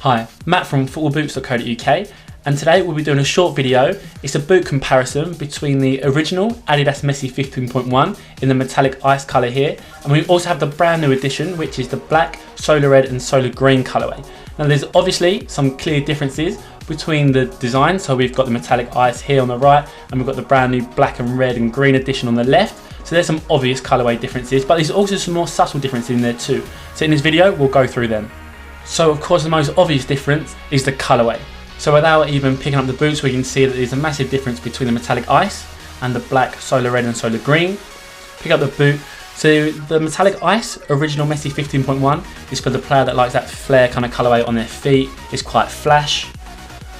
Hi, Matt from footballboots.co.uk, and today we'll be doing a short video. It's a boot comparison between the original Adidas Messi 15.1 in the metallic ice colour here, and we also have the brand new edition, which is the black, solar red and solar green colourway. Now there's obviously some clear differences between the design, so we've got the metallic ice here on the right, and we've got the brand new black and red and green edition on the left. So there's some obvious colourway differences, but there's also some more subtle differences in there too. So in this video, we'll go through them. So of course the most obvious difference is the colourway. So without even picking up the boots, we can see that there's a massive difference between the metallic ice and the black, solar red and solar green. Pick up the boot. So the metallic ice, original Messi 15.1, is for the player that likes that flare kind of colourway on their feet. It's quite flash.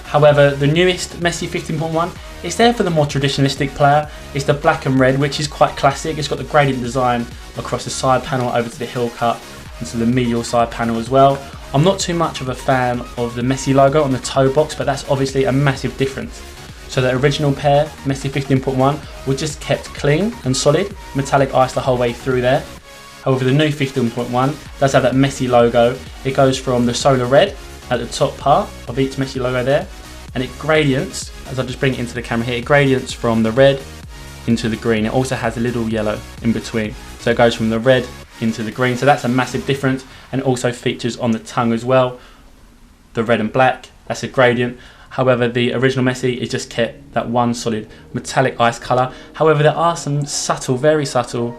However, the newest Messi 15.1, it's there for the more traditionalistic player. It's the black and red, which is quite classic. It's got the gradient design across the side panel over to the heel cup and to the medial side panel as well. I'm not too much of a fan of the Messi logo on the toe box, but that's obviously a massive difference. So the original pair, Messi 15.1, was just kept clean and solid, metallic ice the whole way through there. However, the new 15.1 does have that Messi logo. It goes from the solar red at the top part of each Messi logo there, and it gradients, as I just bring it into the camera here, it gradients from the red into the green. It also has a little yellow in between. So it goes from the red into the green, so that's a massive difference, and it also features on the tongue as well, the red and black, that's a gradient. However, the original Messi is just kept that one solid metallic ice colour. However, there are some subtle, very subtle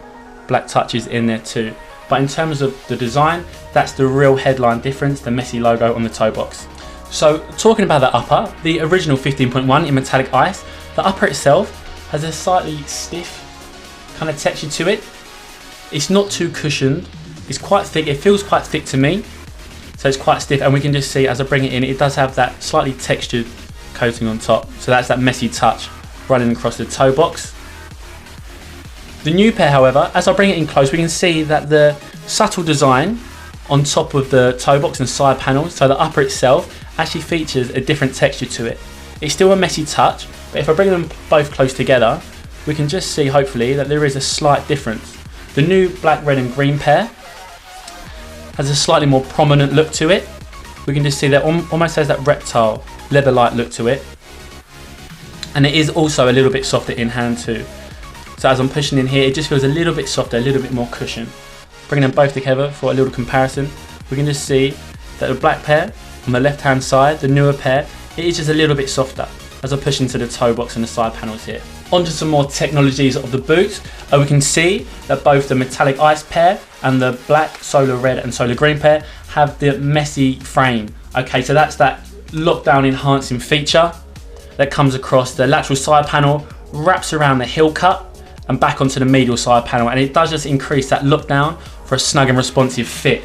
black touches in there too. But in terms of the design, that's the real headline difference, the Messi logo on the toe box. So talking about the upper, the original 15.1 in metallic ice, the upper itself has a slightly stiff kind of texture to it. It's not too cushioned, it's quite thick, it feels quite thick to me, so it's quite stiff, and we can just see as I bring it in, it does have that slightly textured coating on top, so that's that Messi touch running across the toe box. The new pair, however, as I bring it in close, we can see that the subtle design on top of the toe box and side panels, so the upper itself, actually features a different texture to it. It's still a Messi touch, but if I bring them both close together, we can just see, hopefully, that there is a slight difference. The new black, red and green pair has a slightly more prominent look to it. We can just see that almost has that reptile, leather-like look to it. And it is also a little bit softer in hand too. So as I'm pushing in here, it just feels a little bit softer, a little bit more cushion. Bringing them both together for a little comparison, we can just see that the black pair on the left-hand side, the newer pair, it is just a little bit softer as I push into the toe box and the side panels here. Onto some more technologies of the boot. We can see that both the metallic ice pair and the black, solar red and solar green pair have the Messi frame. Okay, so that's that lockdown enhancing feature that comes across the lateral side panel, wraps around the heel cup and back onto the medial side panel, and it does just increase that lockdown for a snug and responsive fit.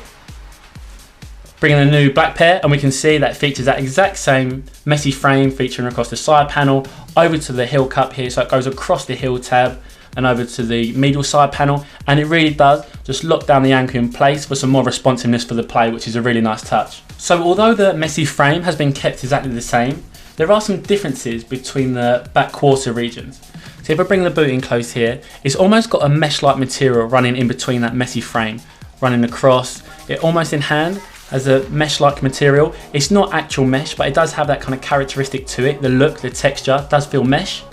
Bringing a new black pair, and we can see that features that exact same Messi frame featuring across the side panel over to the heel cup here, so it goes across the heel tab and over to the medial side panel, and it really does just lock down the ankle in place for some more responsiveness for the play, which is a really nice touch. So although the Messi frame has been kept exactly the same, there are some differences between the back quarter regions. So if I bring the boot in close here, it's almost got a mesh-like material running in between that Messi frame, running across, it almost in hand as a mesh-like material. It's not actual mesh, but it does have that kind of characteristic to it. The look, the texture does feel mesh.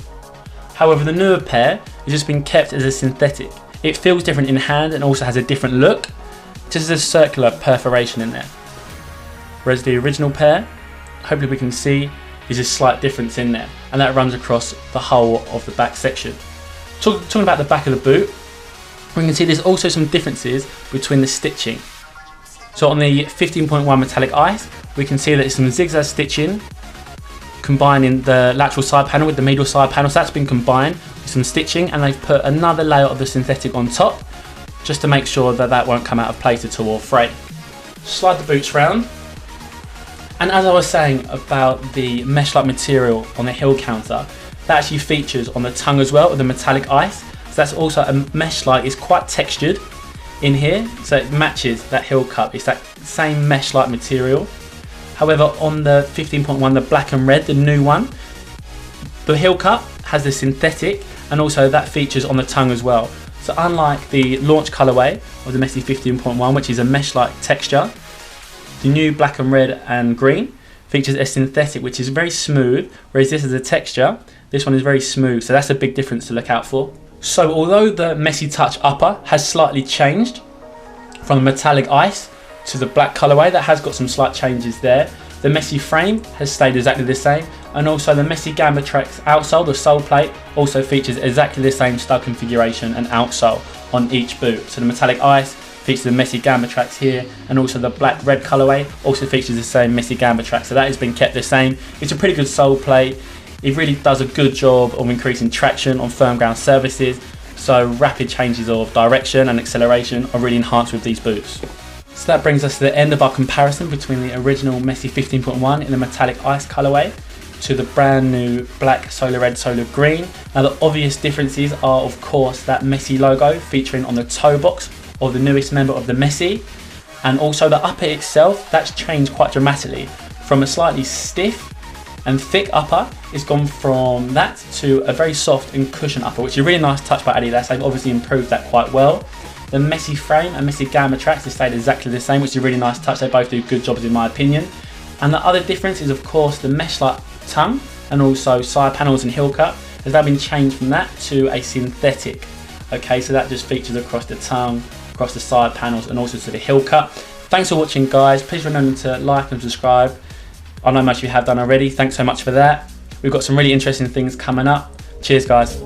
However, the newer pair has just been kept as a synthetic. It feels different in hand and also has a different look, just as a circular perforation in there. Whereas the original pair, hopefully we can see, is a slight difference in there, and that runs across the whole of the back section. Talking about the back of the boot, we can see there's also some differences between the stitching. So on the 15.1 metallic ice, we can see that it's some zigzag stitching, combining the lateral side panel with the medial side panel. So that's been combined with some stitching, and they've put another layer of the synthetic on top, just to make sure that that won't come out of place at all or fray. Slide the boots round. And as I was saying about the mesh-like material on the heel counter, that actually features on the tongue as well, of the metallic ice. So that's also a mesh-like, it's quite textured in here, so it matches that heel cup. It's that same mesh-like material. However, on the 15.1, the black and red, the new one, the heel cup has the synthetic, and also that features on the tongue as well. So unlike the launch colorway of the Messi 15.1, which is a mesh-like texture, The new black and red and green features a synthetic, which is very smooth, whereas this is a texture. This one is very smooth, so that's a big difference to look out for. So although the Messi Touch upper has slightly changed from the metallic ice to the black colourway, that has got some slight changes there. The Messi frame has stayed exactly the same, and also the Messi Gamba Tracks outsole, the sole plate, also features exactly the same stud configuration and outsole on each boot. So the metallic ice features the Messi Gamba Tracks here, and also the black red colourway also features the same Messi Gamba Tracks. So that has been kept the same. It's a pretty good sole plate. It really does a good job of increasing traction on firm ground surfaces. So rapid changes of direction and acceleration are really enhanced with these boots. So that brings us to the end of our comparison between the original Messi 15.1 in the metallic ice colourway to the brand new black solar red solar green. Now the obvious differences are of course that Messi logo featuring on the toe box of the newest member of the Messi, and also the upper itself, that's changed quite dramatically. From a slightly stiff and thick upper, it's gone from that to a very soft and cushioned upper, which is a really nice touch by Adidas. They've obviously improved that quite well. The Messi frame and Messi Gamba Tracks have stayed exactly the same, which is a really nice touch. They both do good jobs in my opinion. And the other difference is of course the mesh-like tongue and also side panels and heel cut has now been changed from that to a synthetic. Okay, so that just features across the tongue, across the side panels, and also to the heel cut. Thanks for watching, guys. Please remember to like and subscribe. I know most of you have done already. Thanks so much for that. We've got some really interesting things coming up. Cheers, guys.